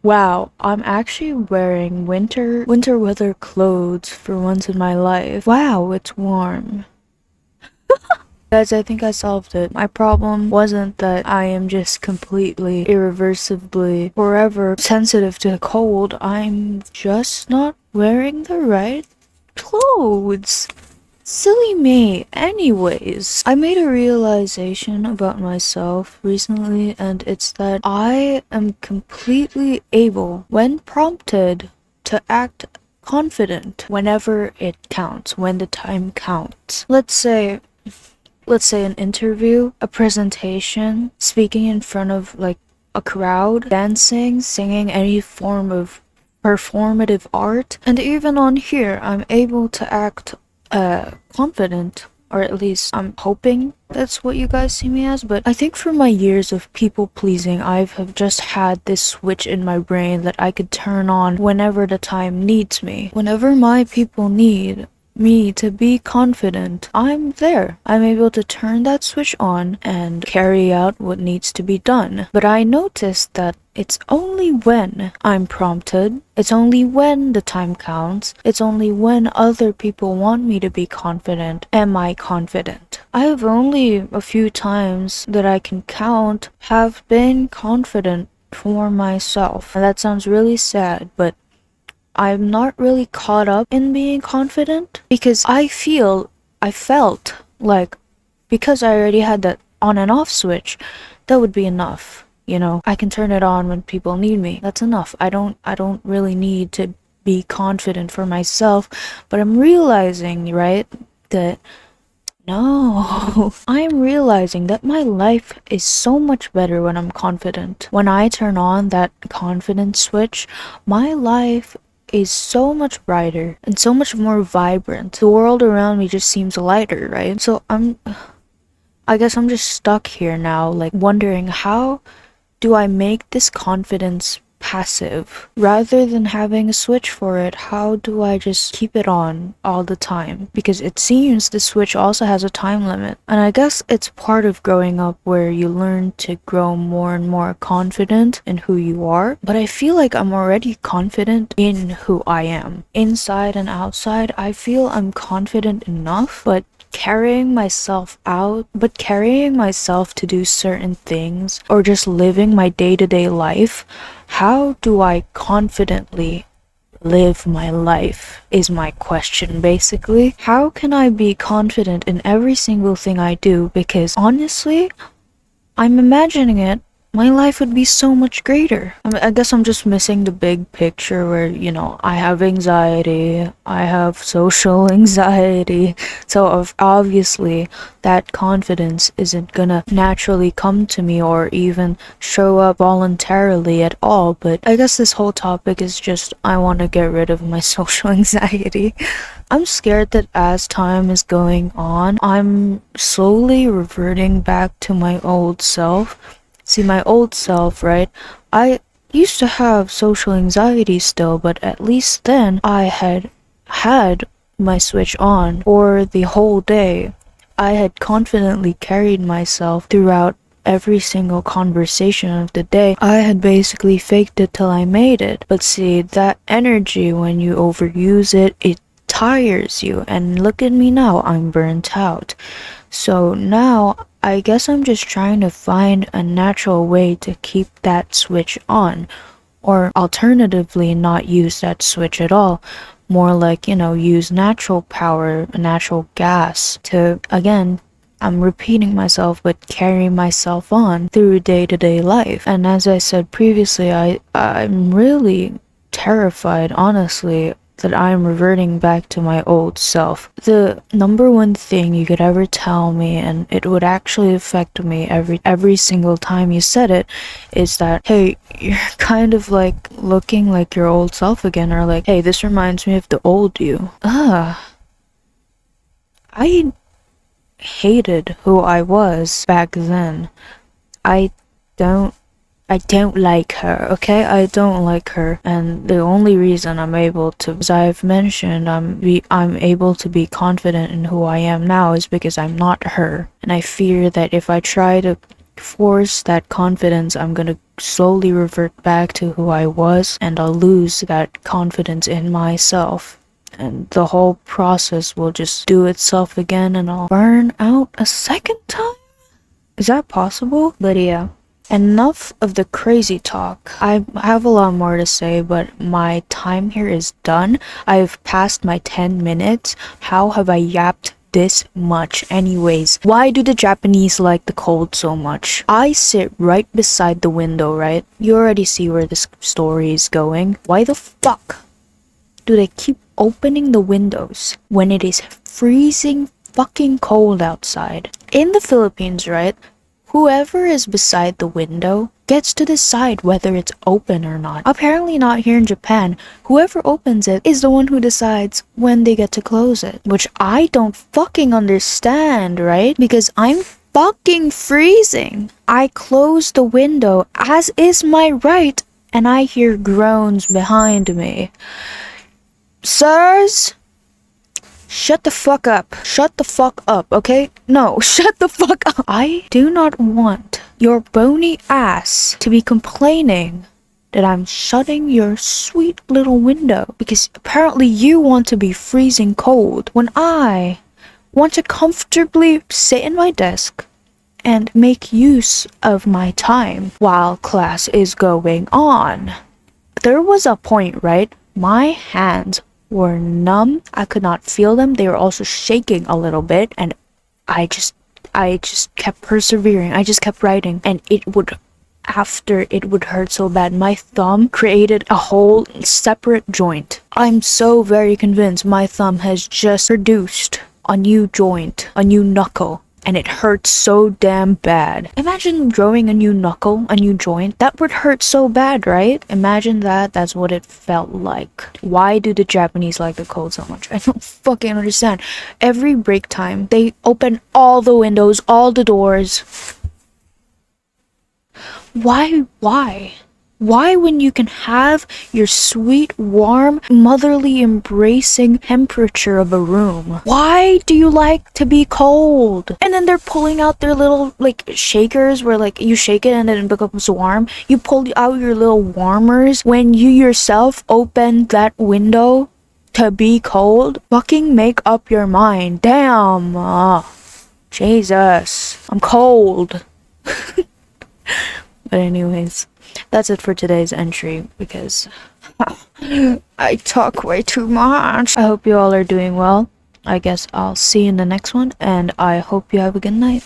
Wow, I'm actually wearing winter weather clothes for once in my life. Wow, it's warm. Guys, I think I solved it. My problem wasn't that I am just completely, irreversibly, forever sensitive to the cold. I'm just not wearing the right clothes. Silly me. Anyways, I made a realization about myself recently, and it's that I am completely able, when prompted, to act confident whenever it counts, when the time counts. Let's say an interview, a presentation, speaking in front of like a crowd, dancing, singing, any form of performative art. And even on here, I'm able to act confident, or at least I'm hoping that's what you guys see me as. But I think for my years of people pleasing, I have just had this switch in my brain that I could turn on whenever the time needs me. Whenever my people need me to be confident, I'm there. I'm able to turn that switch on and carry out what needs to be done. But I noticed that it's only when I'm prompted, it's only when the time counts, it's only when other people want me to be confident am I confident. I have only a few times that I can count have been confident for myself. And that sounds really sad, but I'm not really caught up in being confident because I felt like because I already had that on and off switch, that would be enough. You know, I can turn it on when people need me. That's enough. I don't really need to be confident for myself, but I'm realizing, right, that no, I'm realizing that my life is so much better when I'm confident. When I turn on that confidence switch, my life is so much brighter and so much more vibrant. The world around me just seems lighter, right? So I guess I'm just stuck here now, like wondering how do I make this confidence passive rather than having a switch for it? How do I just keep it on all the time? Because it seems the switch also has a time limit. And I guess it's part of growing up where you learn to grow more and more confident in who you are. But I feel like I'm already confident in who I am. Inside and outside, I feel I'm confident enough, but carrying myself to do certain things or just living my day-to-day life, how do I confidently live my life is my question basically. How can I be confident in every single thing I do? Because honestly, I'm imagining it, my life would be so much greater. I guess I'm just missing the big picture where, I have anxiety, I have social anxiety, so obviously that confidence isn't gonna naturally come to me or even show up voluntarily at all. But I guess this whole topic is just I want to get rid of my social anxiety. I'm scared that as time is going on, I'm slowly reverting back to my old self. See, my old self, right? I used to have social anxiety still, but at least then I had my switch on for the whole day. I had confidently carried myself throughout every single conversation of the day. I had basically faked it till I made it. But see, that energy, when you overuse it, it tires you. And look at me now, I'm burnt out. So now, I guess I'm just trying to find a natural way to keep that switch on, or alternatively, not use that switch at all. More like, use natural power, natural gas to, again, I'm repeating myself, but carry myself on through day-to-day life. And as I said previously, I'm really terrified, honestly, that I'm reverting back to my old self. The number one thing you could ever tell me, and it would actually affect me every single time you said it, is that, hey, you're kind of like looking like your old self again, or like, hey, this reminds me of the old you. I hated who I was back then. I don't I don't like her, okay? I don't like her. And the only reason I'm able to, as I've mentioned, I'm able to be confident in who I am now is because I'm not her. And I fear that if I try to force that confidence, I'm gonna slowly revert back to who I was, and I'll lose that confidence in myself. And the whole process will just do itself again, and I'll burn out a second time? Is that possible? But yeah. Enough of the crazy talk. I have a lot more to say, but my time here is done. I've passed my 10 minutes. How have I yapped this much? Anyways, why do the Japanese like the cold so much? I sit right beside the window, right? You already see where this story is going. Why the fuck do they keep opening the windows when it is freezing fucking cold outside? In the Philippines, right? Whoever is beside the window gets to decide whether it's open or not. Apparently not here in Japan. Whoever opens it is the one who decides when they get to close it. Which I don't fucking understand, right? Because I'm fucking freezing. I close the window, as is my right, and I hear groans behind me. Sirs? Shut the fuck up. Shut the fuck up, okay? No, shut the fuck up. I do not want your bony ass to be complaining that I'm shutting your sweet little window because apparently you want to be freezing cold when I want to comfortably sit in my desk and make use of my time while class is going on. There was a point, right? My hands were numb. I could not feel them. They were also shaking a little bit, and I just kept persevering. I just kept writing, and after it would hurt so bad. My thumb created a whole separate joint. I'm so very convinced my thumb has just produced a new joint, a new knuckle. And it hurts so damn bad. Imagine growing a new knuckle, a new joint. That would hurt so bad, right? Imagine that. That's what it felt like. Why do the Japanese like the cold so much? I don't fucking understand. Every break time, they open all the windows, all the doors. Why? Why, when you can have your sweet, warm, motherly, embracing temperature of a room? Why do you like to be cold? And then they're pulling out their little, like, shakers where, like, you shake it and then it becomes warm. You pull out your little warmers when you yourself open that window to be cold. Fucking make up your mind. Damn. Jesus. I'm cold. But anyways, that's it for today's entry because I talk way too much. I hope you all are doing well. I guess I'll see you in the next one, and I hope you have a good night.